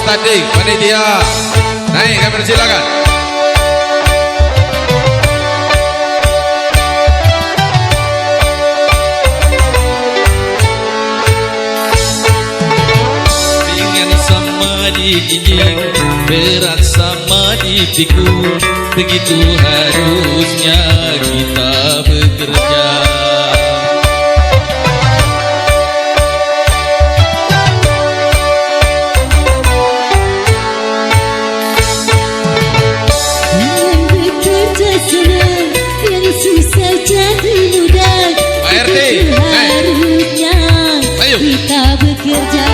tanding panitia. Naik kami silakan. Ringan sama dijinjing, berat sama dipikul, begitu harusnya kita bekerja. Susah jadi mudah, Pak RT, harusnya kita bekerja.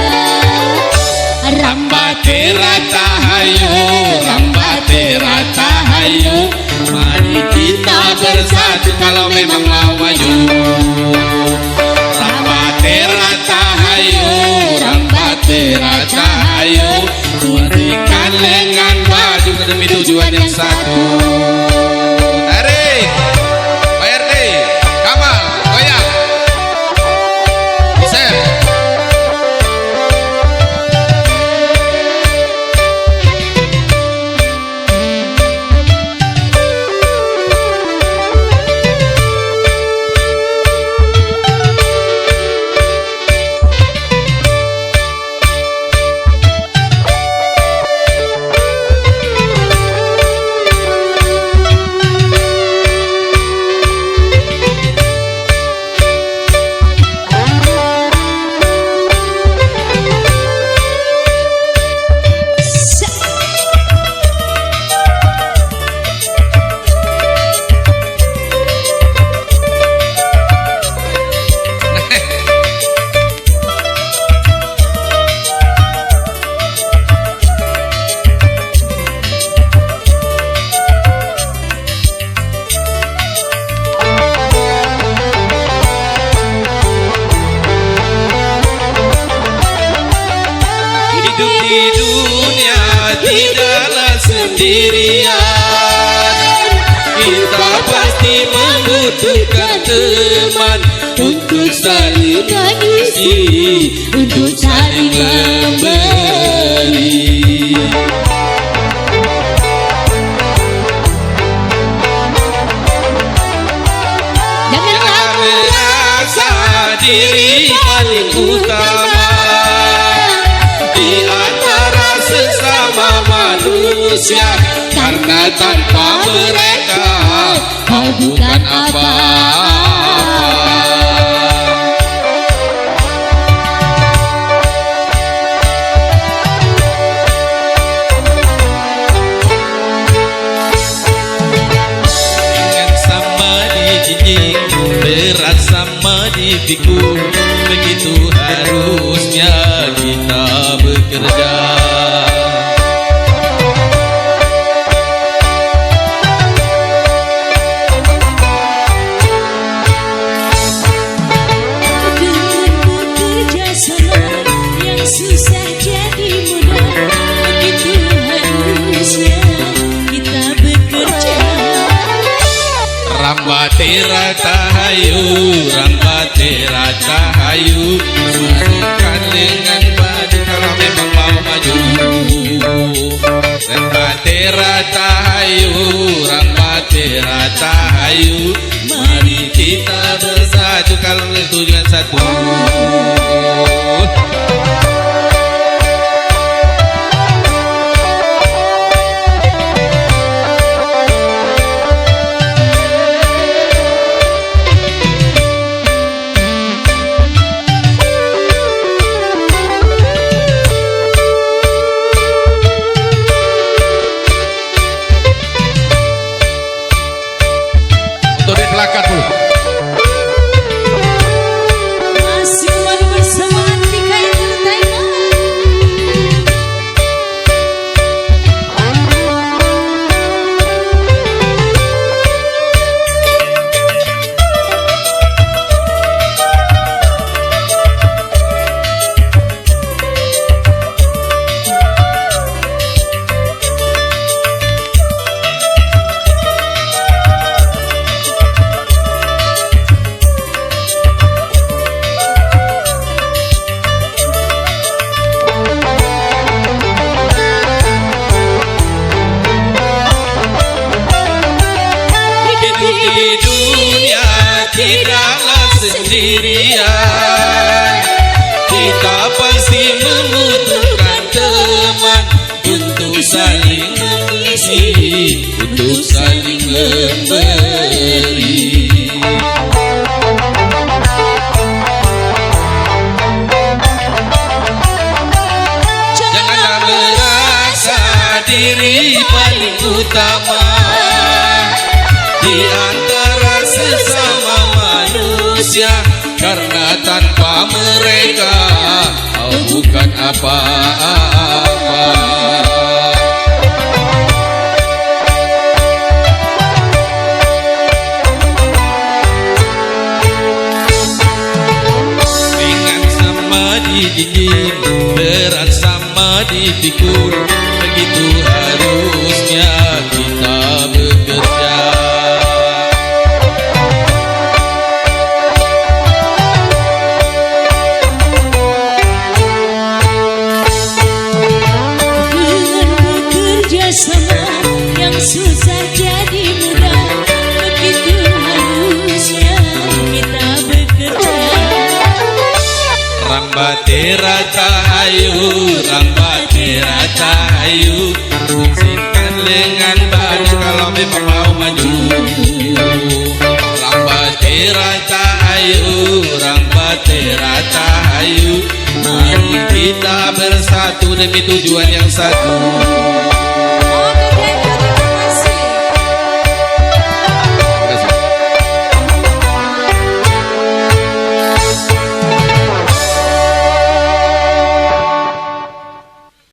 Rambate rata hayo, rambate rata hayo, mari kita bersatu kalau memang mau maju. Rambate rata hayo, rambate rata hayo, berikan lengan maju demi tujuan yang satu. Tarik. Pak RT, Kamal, goyang. Iser. Di dunia tidaklah sendirian, kita pasti membutuhkan teman untuk saling mengisi, untuk saling memberi. Jangan merasa diri paling utama di antara sesama manusia, karena tanpa mereka kau bukan apa-apa. Ringan sama dijinjing, berat sama dipikul, begitu harusnya kita bekerja. Dengan bekerja sama yang susah jadi mudah, begitu harusnya kita bekerja. Rambate rata hayu, rambate rata hayu, berikan dengan maju kalau memang mau maju. Rambate rata hayu, rambate rata hayu, mari kita bersatu kalau tujuan satu. Untuk di plakat dulu. Masih bersama Tika Entertainment. Di dunia tidaklah sendirian, kita pasti membutuhkan teman untuk saling mengisi, untuk saling memberi. Janganlah merasa diri paling utama di antara sesama manusia, karena tanpa mereka kau bukan apa-apa. Ringan sama dijinjing, berat sama dipikul, begitu harusnya kita bekerja. Yang susah jadi mudah, begitu harusnya kita bekerja. Rambatera cahayu, rambatera cahayu, fungsikan lengan badan kalau memang mau maju. Rambatera cahayu, rambatera cahayu, mari kita bersatu demi tujuan yang satu.